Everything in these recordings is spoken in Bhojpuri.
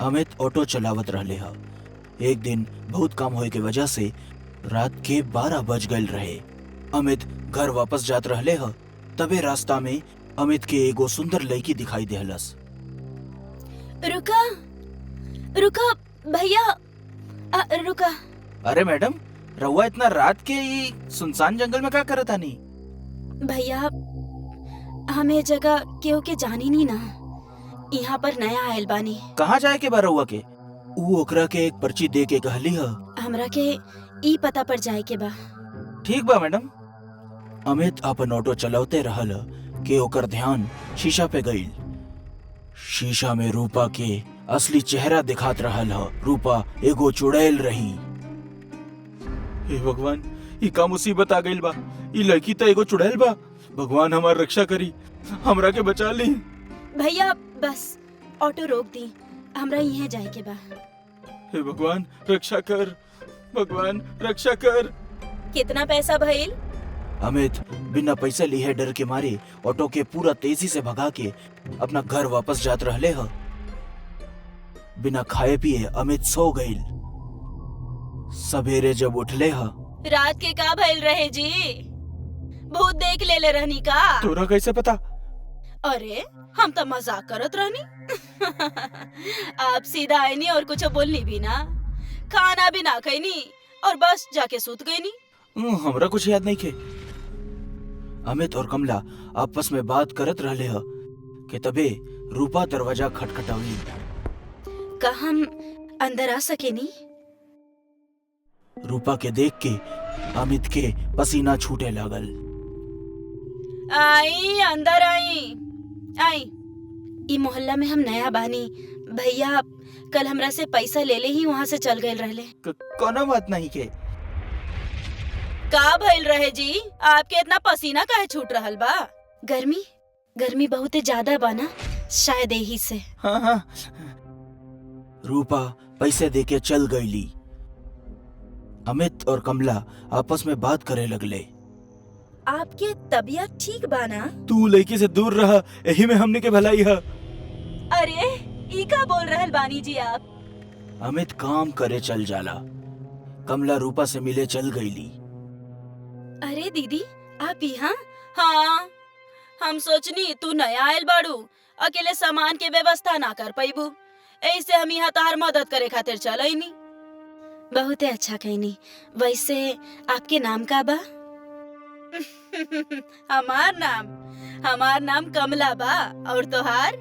अमित ऑटो चलावत रहले ह। एक दिन बहुत काम होए के वजह से रात के 12 बज गए रहे। अमित घर वापस जात रहले ह, तबे रास्ता में अमित के एगो सुंदर लड़की दिखाई देहलस। रुका रुका भैया, रुका। अरे मैडम, रहुआ इतना रात के ही सुनसान जंगल में क्या करत आनी? भैया, हम ये जगह केहू के जानी नहीं ना, यहाँ पर नया आयल बानी। कहाँ जाए के बा रहुआ के? ऊ ओकरा के एक पर्ची दे के कहली ह। हमरा के ई पता पर जाए के बा। ठीक बा मैडम। अमित अपन ऑटो चलाते रहल कि ओकर ध्यान शीशा पे गईल। शीशा में रूपा के असली चेहरा दिखात रहल ह। रूपा एगो चुड़ैल रही। हे भगवान, ई का मुसीबत आ गईल बा। ई लड़की तो एगो चुड़ैल बा। भगवान हमार रक्षा करी, हमरा के बचा ली। भैया बस ऑटो रोक दी, हमरा यहाँ जाए के बा। हे भगवान रक्षा कर, भगवान रक्षा कर। कितना पैसा भइल? अमित बिना पैसे लिए डर के मारे ऑटो के पूरा तेजी से भगा के अपना घर वापस जात रहले ह। बिना खाए पिए अमित सो गईल। सवेरे जब उठले ह। रात के का भइल रहे जी? भूत देख ले रहनी का? तोरा कैसे पता? अरे हम तो मजाक करत रहनी। आप सीधा आईनी और कुछ बोलनी भी ना, खाना भी ना खैनी और बस जाके सूत गईनी। हमरा कुछ याद नहीं खे। अमित और कमला आपस में बात करत रहले ह कि तबे रूपा दरवाजा खटखटावली। का हम अंदर आ सकेनी? रूपा के देख के अमित के पसीना छूटे लागल। आई अंदर आई आई। ई मोहल्ला में हम नया बानी। भैया कल हमरा से पैसा ले ही वहाँ से चल गए रहले। कोनो बात नहीं के। का भइल रहे जी? आपके इतना पसीना काहे छूट रहल बा? गर्मी बहुत ज्यादा बा ना, शायद यही से। हाँ। रूपा पैसे देके चल गईली। अमित और कमला आपस में बात करे लगले। आपके तबीयत ठीक बा ना? तू लड़की से दूर रहा, यही में हमने के भलाई है। अरे ई का बोल रहल बानी जी आप? अमित काम करे चल जाला। कमला रूपा से मिले चल गईली। अरे दीदी आप यहाँ? हाँ, हम सोचनी तू नया आयल बाड़ू, अकेले सामान के व्यवस्था ना कर पैबू, ऐसे हम यहाँ तहार मदद करे खातिर चल आईनी। बहुत अच्छा कहनी। वैसे आपके नाम का बा? हमार नाम कमला बा। और तोहार?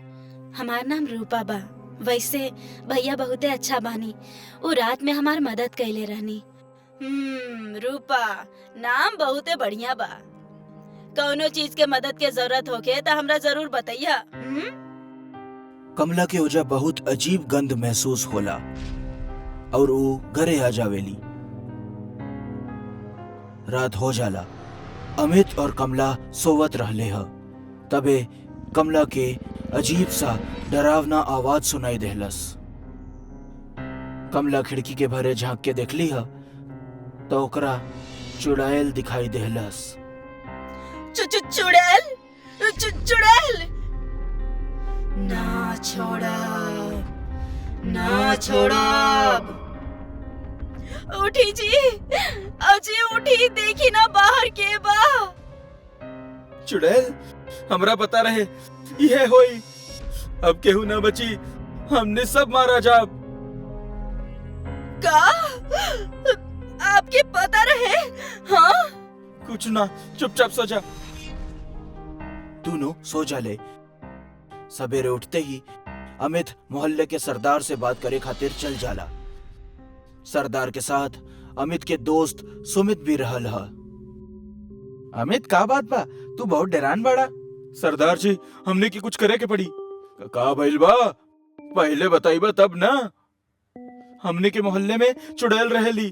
हमार नाम रूपा बा। वैसे भैया बहुत अच्छा बानी, वो रात में हमार मदद कैले रहनी। रूपा नाम बहुते बढ़िया बा। कौनो चीज के मदद के जरूरत होके तो हमरा जरूर बताइया। कमला के ओजा बहुत अजीब गंध महसूस होला और वो घरे आ जावेली। रात हो जाला। अमित और कमला सोवत रहले ह। तबे कमला के अजीब सा डरावना आवाज सुनाई देहलस। कमला खिड़की के भरे झांक के देखली ह तो ओकरा चुड़ैल दिखाई देहलस। चुड़ैल? ना छोड़ब। उठी जी, अजी उठी, देखी ना बाहर के बा। चुड़ैल? हमरा पता रहे ये होई। अब केहू ना बची, हमने सब मारा जाब। का? आपके पता रहे? हाँ? कुछ ना, चुपचाप सो जा। दोनों सो जाले। सवेरे उठते ही अमित मोहल्ले के सरदार से बात करे खातिर चल जाला। सरदार के साथ अमित के दोस्त सुमित भी रहल ह। अमित का बात बा? तू बहुत डरान बाड़ा। सरदार जी, हमने की कुछ करे के पड़ी। का भइल बा? पहले बताइबा तब ना। हमने के मोहल्ले में चुड़ैल रहेली।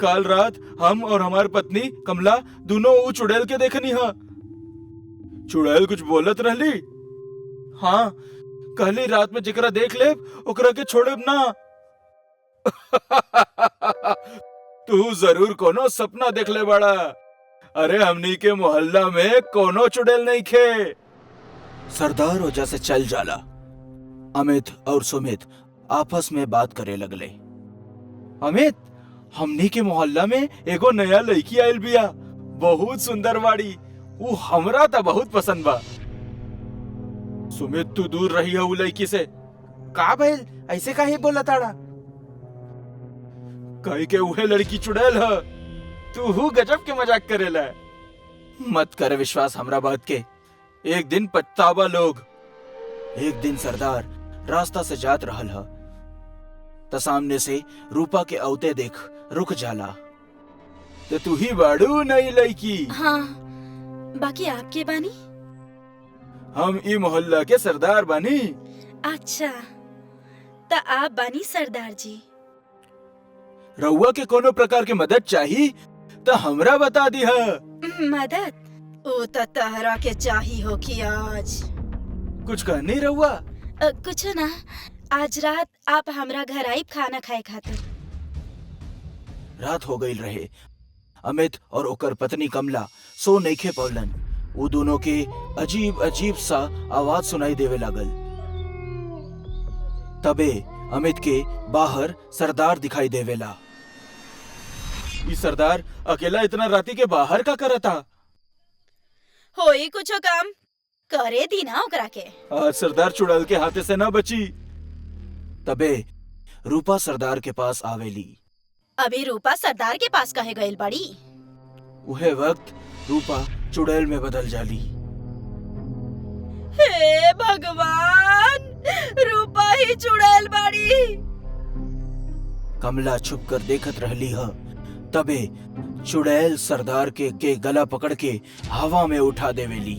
काल रात हम और हमार पत्नी कमला दोनों वो चुड़ैल के देखनी हा। चुड़ैल कुछ बोलत रहली। हाँ, कहली रात में जिकरा देख ले ओकरा के छोड़ब ना। तू जरूर कोनो सपना देख ले बड़ा। अरे हमनी के मोहल्ला में कोनो चुड़ैल नहीं खे। सरदार वजह से चल जाला। अमित और सुमित आपस में बात करे लगले। अमित, हमनी के मोहल्ला में एगो नया लड़की आयल बिया, बहुत सुंदर बाड़ी, वो हमरा त बहुत पसंद बा। सुमित, तू दूर रही है उ लड़की से। का भइल, ऐसे काहे बोला ताड़ा? कहीं के उहे लड़की चुड़ैल है, तू गजब के मजाक करेला। मत कर विश्वास हमरा बात के, एक दिन पछतावा लोग। एक दिन सरदार रास्ता से जात रहल ह, त सामने से रूपा के औते देख रुक जाला। तो तू ही बाड़ू नई लड़की? हाँ, बाकी आपके बानी? हम ई मोहल्ला के सरदार बानी। अच्छा, त आप बानी सरदार जी। रउआ के कोनो प्रकार के मदद चाहिए तो हमरा बता दी है। मदद? ओ त तहरा के चाही हो कि आज। कुछ कहनी रउआ? कुछ ना, आज रात आप हमरा घर आई खाना खाए खातिर। रात हो गई रहे। अमित और ओकर पत्नी कमला सो नइखे पौलन। वो दोनों के अजीब अजीब सा आवाज सुनाई देवे लागल। तबे अमित के बाहर सरदार दिखाई देवेला। ई सरदार अकेला इतना राती के बाहर का करता? होई कुछो काम करे दी ना ओकरा के। आज सरदार चुड़ैल के हाथे से ना बची। तबे रूपा सरदार के पास आवेली। अभी रूपा सरदार के पास कहे गइल बड़ी? उहे वक्त रूपा चुड़ैल में बदल जाली। हे भगवान, रूपा ही चुड़ैल बाड़ी। कमला छुप कर देखत रहली ह। तबे चुड़ैल सरदार के गला पकड़ के हवा में उठा देवेली।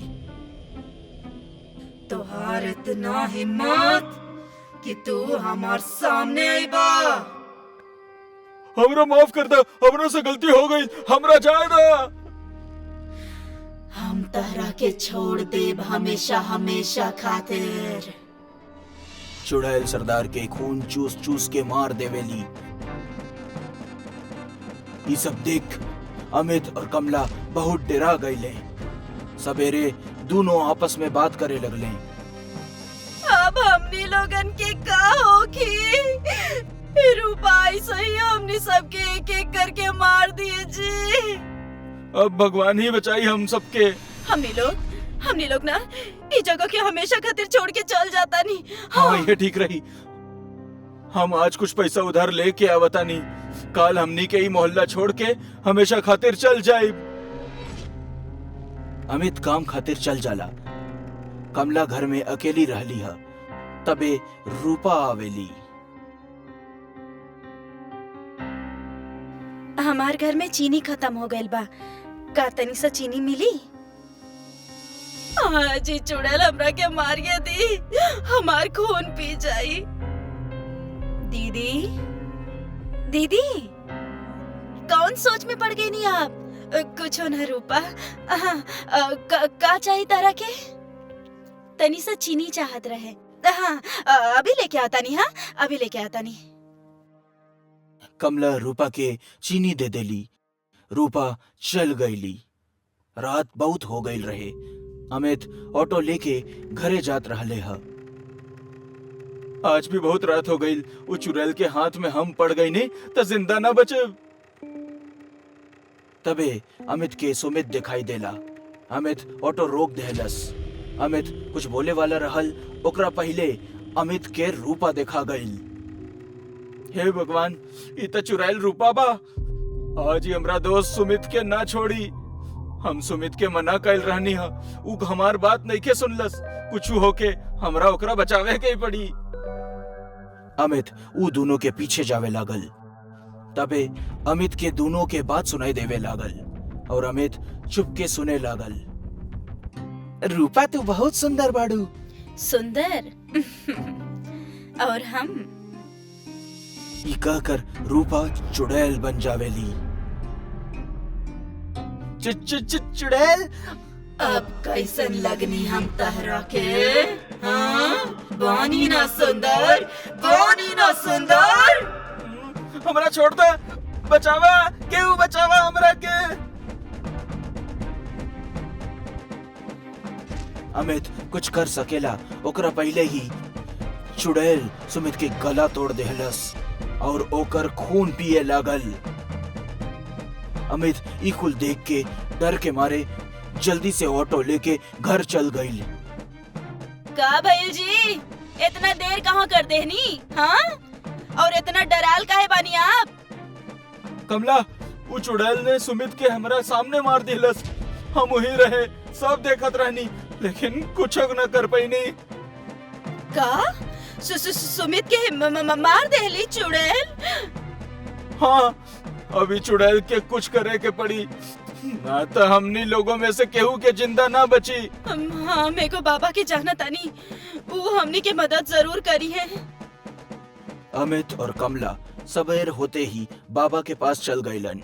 तोहार इतना हिम्मत कि तू हमार सामने आईबा? हमरा माफ कर दे, हमरा से गलती हो गई, हमरा जाए दा। हम तहरा के छोड़ देब हमेशा हमेशा खातिर। चुड़ैल सरदार के खून चूस चूस के मार देवेली। ये सब देख अमित और कमला बहुत डरा गईले। सवेरे दोनों आपस में बात करे लगले। अब हमनी लोगन के का होगी? रूपा ऐसे ही हमनी सबके एक एक करके मार दिए जी। अब भगवान ही बचाई हम सबके। हमनी लोग ना इस जगह के हमेशा खातिर छोड़ के चल जाता नहीं। हाँ, ये ठीक रही। हम आज कुछ पैसा उधार लेके आवता नहीं, काल हमनी के ही मोहल्ला छोड़ के हमेशा खातिर चल जाए। अमित काम खातिर चल जाला। कमला घर में अकेली रहली है। तबे रूपा आवेली। हमार घर में चीनी खत्म हो गइल बा, का तनी सा चीनी मिली? जी चुड़ैल हमरा के मारिए दी, हमार खून पी जाई। दीदी, दीदी, कौन सोच में पड़ गई नहीं आप? कुछ न रूपा। का चाहिए तारा के? तनी सा चीनी चाहत रहे। हाँ, अभी लेके आता नहीं। हाँ, अभी लेके आता नहीं। कमला रूपा के चीनी दे देली। रूपा चल गईली। रात बहुत हो गई रहे। अमित ऑटो लेके घरे जात रहले ह। आज भी बहुत रात हो गई। वो चुड़ैल के हाथ में हम पड़ गई नहीं तो जिंदा ना बचे। तबे अमित के सुमित दिखाई देला। अमित ऑटो रोक देहलस। अमित कुछ बोले वाला रहल, ओकरा पहले अमित के रूपा देखा गई। हे भगवान, ई त चुड़ैल रूपा बा। आज ही हमरा दोस्त सुमित के ना छोड़ी। हम सुमित के मना कैल रहनी हा, उ हमार बात नहीं के सुनलस। कुछ होके हमरा ओकरा बचावे के ही पड़ी। अमित उ दोनों के पीछे जावे लागल। तबे अमित के दोनों के बात सुनाई देवे लागल और अमित चुप के सुने लागल। रूपा तू बहुत सुंदर बाड़ू। सुंदर? और हम? ई कहकर रूपा चुड़ैल बन जावेली। चुड़ैल, अब कैसन लगनी हम तहरा के? हाँ? बानी ना सुंदर, बानी ना सुंदर। हमरा छोड़ दे, बचावा, केहू बचावा हमरा के। अमित कुछ कर सकेला ओकरा पहले ही चुड़ैल सुमित के गला तोड़ देहलस और ओकर खून पिए लागल। अमित ई कुल देख के डर के मारे जल्दी से ऑटो लेके घर चल गई। का भैया जी, इतना देर कहाँ कर देनी? हाँ, और इतना डराल काहे बानी आप? कमला, वो चुड़ैल ने सुमित के हमरा सामने मार दिलस। हम वही रहे, सब देखत रहनी, लेकिन कुछ न कर पैनी। का? सुमित के मार देली चुड़ैल? हाँ, अभी चुड़ैल के कुछ करे के पड़ी, ना तो हमनी लोगों में से केहू के जिंदा ना बची। हाँ, मेरे को बाबा की जानत आनी, वो हमनी के मदद जरूर करी है। अमित और कमला सवेर होते ही बाबा के पास चल गईलन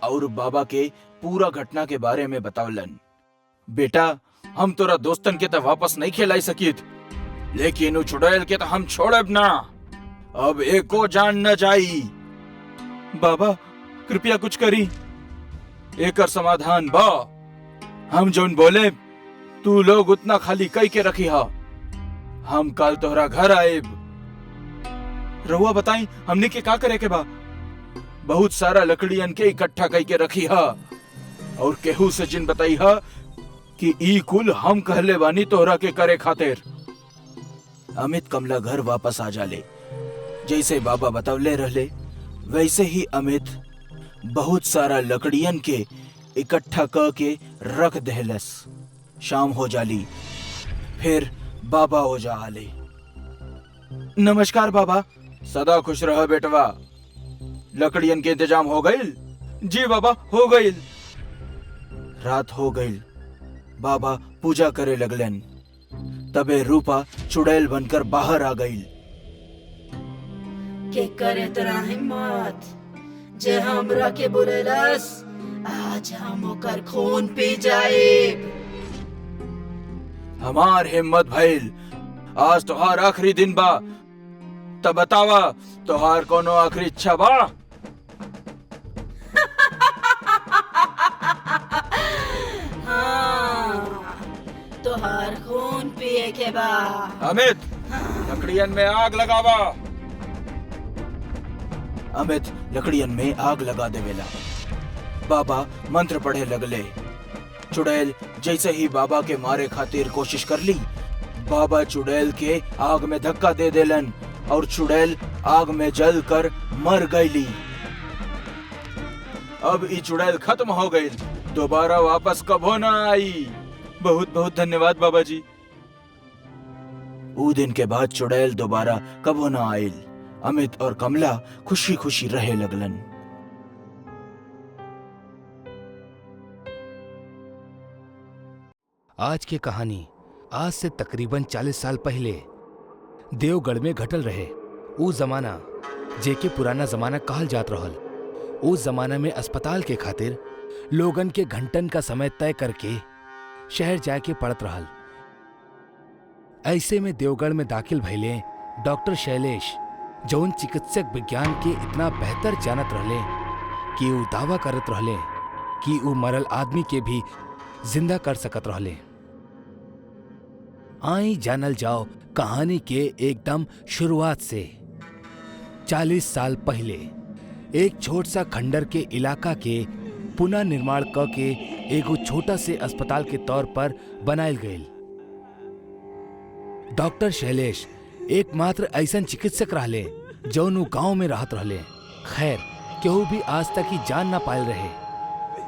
और बाबा के पूरा घटना के बारे में बतावलन। बेटा, हम तोरा दोस्तन के तो वापस नहीं खिलाई सकित, लेकिन वो चुड़ैल के तो हम छोड़ब ना। अब एको जान न जाई। बाबा, कृपया कुछ करी, एकर समाधान बा। हम जोन बोले तू लोग उतना खाली कई के रखी हा। हम कल तोहरा घर आएब। रहुआ बताई हमने के का करे के बा? बहुत सारा लकड़ियन के इकट्ठा कई के रखी हा और केहू से जिन बताई हा कि ई कुल हम कहले बानी तोहरा के करे खातिर। अमित कमला घर वापस आ जाले। जैसे बाबा बतवले रहले वैसे ही अमित बहुत सारा लकड़ियन के इकट्ठा क के रख देहलस। शाम हो जाली, फिर बाबा हो जा आले। नमस्कार बाबा। सदा खुश रह बेटवा। लकड़ियन के इंतजाम हो गईल? जी बाबा, हो गईल। रात हो गईल। बाबा पूजा करे लगलन। तबे रूपा चुड़ैल बनकर बाहर आ गईल। के करे तेरा हिम्मत जे हमरा के बुलेलस? आज हम ओकर खून पी जाएब। हमार हिम्मत भइल। आज तोहार आखिरी दिन बा, तब बतावा तोहार कोनो आखिरी इच्छा बा? हाँ, तोहार खून पिए के बा। अमित, लकड़ियन में आग लगावा। अमित लकड़ियन में आग लगा देवेला। बाबा मंत्र पढ़े लगले। चुड़ैल जैसे ही बाबा के मारे खातिर कोशिश कर ली, बाबा चुड़ैल के आग में धक्का दे देलन और चुड़ैल आग में जल कर मर गईली। अब ई चुड़ैल खत्म हो गई, दोबारा वापस कबो ना आई। बहुत बहुत धन्यवाद बाबा जी। ऊ दिन के बाद चुड़ैल दोबारा कबो ना आयल। अमित और कमला खुशी खुशी रहे लगलन। आज की कहानी आज से तकरीबन 40 साल पहले देवगढ़ में घटल रहे। ऊ जमाना जेके पुराना जमाना कहल जात रहल। उस जमाना में अस्पताल के खातिर लोगन के घंटन का समय तय करके शहर जाए के पड़त रहल। ऐसे में देवगढ़ में दाखिल भइले डॉक्टर शैलेश, जौन चिकित्सक विज्ञान के इतना बेहतर जानत रहले कि ऊ दावा करत रहले कि ऊ मरल आदमी के भी जिंदा कर सकत रहले। आई जानल जाओ कहानी के एकदम शुरुआत से। 40 साल पहले एक छोट सा खंडर के इलाका के पुनः निर्माण क के एगो छोटा से अस्पताल के तौर पर बनायल गयल। डॉक्टर शैलेश एकमात्र ऐसन चिकित्सक रहले जौन ऊ गांव में रहत रहले। खैर, केहू भी आज तक ही जान ना पायल रहे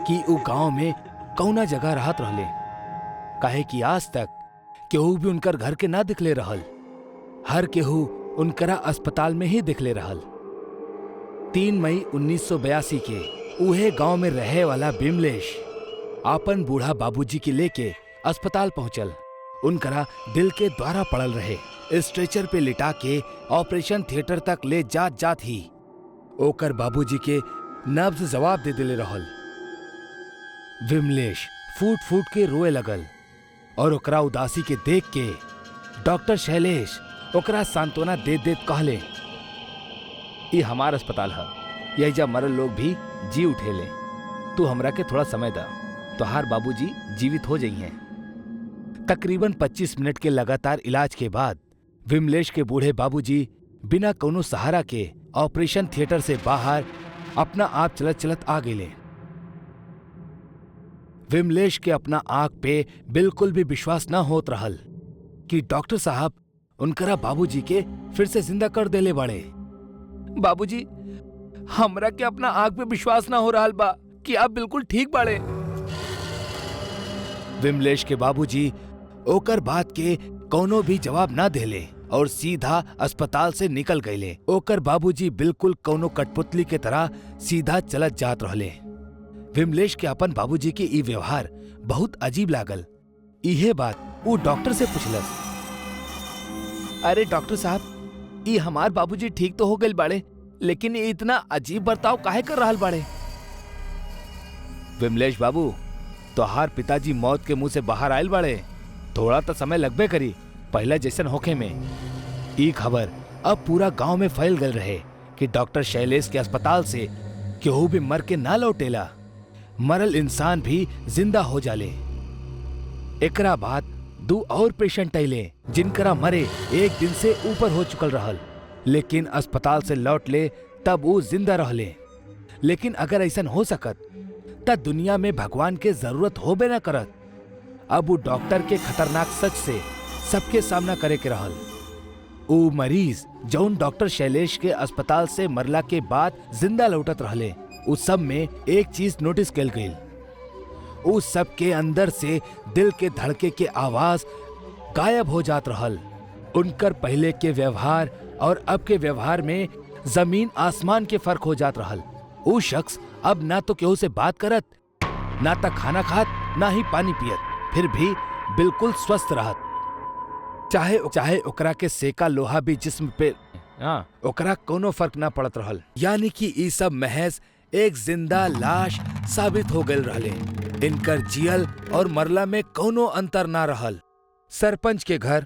कि ऊ गांव में कौना जगह रहत रहले, काहे कि आज तक केहू भी उनकर घर के ना दिखले रहल। हर केहू उनकरा अस्पताल में ही दिखले रहल। 3 मई 1982 के उहे गांव में रहे वाला बिमलेश आपन बूढ़ा बाबूजी के लेके अस्पताल पहुंचल। उनकरा दिल के द्वारा पड़ल रहे। स्ट्रेचर पे लिटा के ऑपरेशन थिएटर तक ले जात जात ही ओकर बाबूजी के नब्ज जवाब दे दिले रहल। बिमलेश फूट फूट के रोए लगल और ओकरा उदासी के देख के डॉक्टर शैलेश ओकरा सांत्वना दे कहले, ये हमार अस्पताल है, यही जब मरल लोग भी जी उठेले। तू हमरा के थोड़ा समय दा, तोहार बाबूजी जीवित हो जाइए। तकरीबन 25 मिनट के लगातार इलाज के बाद विमलेश के बूढ़े बाबूजी बिना कोनो सहारा के ऑपरेशन थिएटर से बाहर अपना आप चलत चलत आ गेले। विमलेश के अपना आंख पे बिल्कुल भी विश्वास न होत रहल कि डॉक्टर साहब उनकरा बाबूजी के फिर से जिंदा कर देले बाड़े। बाबूजी, हमरा के अपना आंख पे विश्वास ना हो रहल बा कि आप बिल्कुल ठीक बाड़े। विमलेश के बाबूजी ओकर बात के कोनो भी जवाब ना देले और सीधा अस्पताल से निकल गए। ओकर बाबूजी बिल्कुल कोनो कठपुतली के तरह सीधा चलत जात रहले। विमलेश के अपन बाबूजी के ई व्यवहार बहुत अजीब लागल। इहे बात वो डॉक्टर से पूछलस। अरे डॉक्टर साहब, ई हमार बाबूजी ठीक तो हो गए बाड़े, लेकिन ये इतना अजीब बर्ताव काहे कर रहल बाड़े? विमलेश बाबू, तोहार पिताजी मौत के मुंह से बाहर आयल बाड़े। थोड़ा तो समय लगबे करी पहले जैसन होखे में। ई खबर अब पूरा गांव में फैल गल रहे कि डॉक्टर शैलेश के अस्पताल से केहू भी मर के ना लौटेला, मरल इंसान भी जिंदा हो जाले। एकरा बाद 2 और पेशेंट अइले जिनकरा मरे 1 दिन से ऊपर हो चुकल रहल, लेकिन अस्पताल से लौट ले तब वो जिंदा रहले। लेकिन अगर ऐसा हो सकत त दुनिया में भगवान के जरूरत होबे न करत। अब वो डॉक्टर के खतरनाक सच से सबके सामना करे के रहल। वो मरीज जौन डॉक्टर शैलेश के अस्पताल से मरला के बाद जिंदा लौटत रहले, उस सब में एक चीज नोटिस कल गई। उस सब के अंदर से दिल के धड़के के आवाज गायब हो जात रहल। उनकर पहले के व्यवहार और अब के व्यवहार में जमीन आसमान के फर्क हो जात रहल। वो शख्स अब ना तो केहू से बात करत, ना तक खाना खात, ना ही पानी पियत, फिर भी बिल्कुल स्वस्थ रहत। चाहे ओकरा के सेका लोहा भी जिस्म पे ओकरा कोनो फर्क ना पड़त रहल। यानी कि ई सब महज एक जिंदा लाश साबित हो गए रहले। इनकर जियल और मरला में कोनो अंतर ना रहल। सरपंच के घर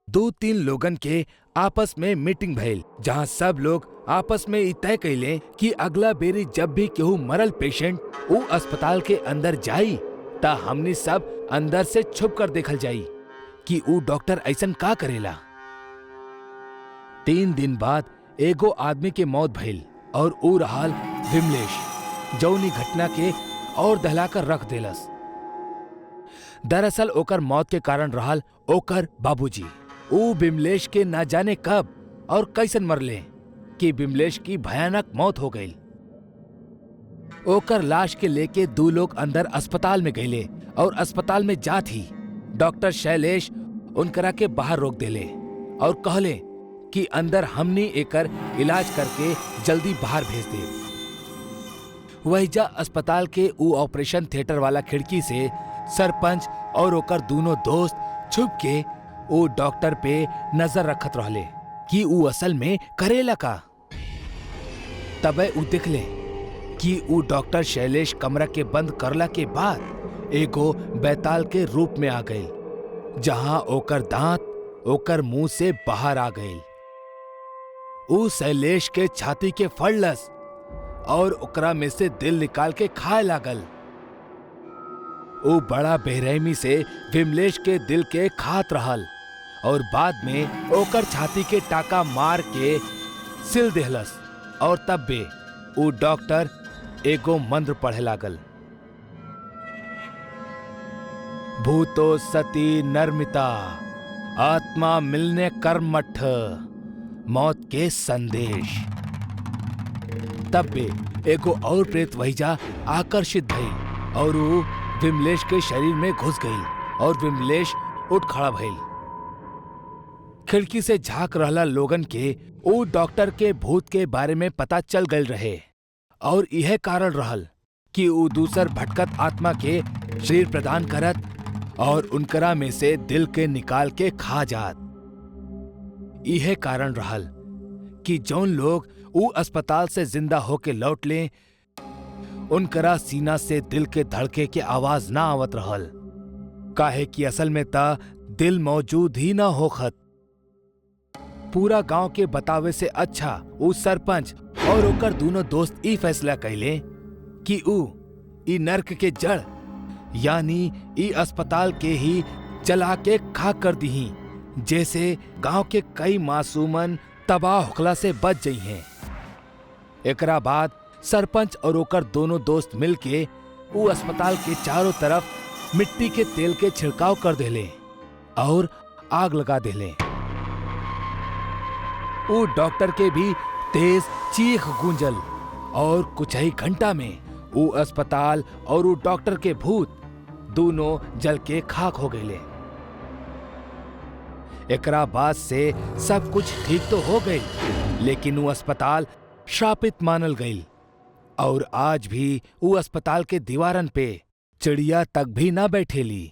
2-3 लोगन के आपस में मीटिंग भइल, जहां सब लोग आपस में ई तय कैले कि अगला बेरी जब भी केहू मरल पेशेंट ऊ अस्पताल के अंदर जाई ता हमनी सब अंदर से छुप कर देखल जाई कि ऊ डॉक्टर ऐसन का करेला। 3 दिन बाद एगो आदमी के मौत भइल और ऊ रहल विमलेश, जौनी घटना के और दहलाकर रख देलस। दरअसल ओकर मौत के कारण रहल ओकर बाबूजी। ऊ विमलेश के ना जाने कब और कैसन मरले कि विमलेश की भयानक मौत हो गई। ओकर लाश के लेके 2 लोग अंदर अस्पताल में गए और अस्पताल में जात ही डॉक्टर शैलेश उनकरा के बाहर रोक देले और कहले कि अंदर हमनी एकर इलाज करके जल्दी बाहर भेज दे। वहीजा अस्पताल के ऊ ऑपरेशन थिएटर वाला खिड़की से सरपंच और ओकर दोनों दोस्त छुप के ऊ डॉक्टर पे नजर रखत रहले कि ऊ असल में करेला का। तबे ऊ देखले कि ऊ डॉक्टर शैलेश कमरा के बंद करला के बाद एगो बैताल के रूप में आ गई, जहां ओकर दांत ओकर मुंह से बाहर आ गई। ऊ शैलेश के छाती के फड़लस और ओकरा में से दिल निकाल के खाए लागल। ऊ बड़ा बेरहमी से विमलेश के दिल के खात रहल और बाद में ओकर छाती के टाका मार के सिल देहलस। और तब बे ऊ डॉक्टर एगो मंत्र पढ़े लागल। भूतो सती नर्मिता, आत्मा मिलने कर्मठ, मौत के संदेश। तब बे एगो और प्रेत वहीजा आकर्षित भइल और वो विमलेश के शरीर में घुस गई और विमलेश उठ खड़ा भइल। खिड़की से झांक रहला लोगन के वो डॉक्टर के भूत के बारे में पता चल गए रहे और यह कारण रहल कि वो दूसर भटकत आत्मा के शरीर प्रदान करत और उनकरा में से दिल के निकाल के खा जात। यह कारण रहल कि जौन लोग ऊ अस्पताल से जिंदा होके लौट ले, उनकरा सीना से दिल के धड़के के आवाज ना आवत रहल, काहे कि असल में ता दिल मौजूद ही ना होखत। पूरा गांव के बतावे से अच्छा ऊ सरपंच और ओकर दोनों दोस्त ई फैसला कैले कि ऊ ई नर्क के जड़ यानी ई अस्पताल के ही जला के खाक कर दीही, जैसे गांव के कई मासूमन तबाह होखला से बच गई हैं। एकरा बाद सरपंच और ओकर दोनों दोस्त मिलके ऊ अस्पताल के चारों तरफ मिट्टी के तेल के छिड़काव कर देले और आग लगा देले। ऊ डॉक्टर के भी तेज चीख गूंजल और कुछ ही घंटा में ऊ अस्पताल और ऊ डॉक्टर के भूत दोनों जल के खाक हो गए। एकरा बाद से सब कुछ ठीक तो हो गई, लेकिन वो अस्पताल श्रापित मानल गई और आज भी वो अस्पताल के दीवारन पे चिड़िया तक भी ना बैठेली।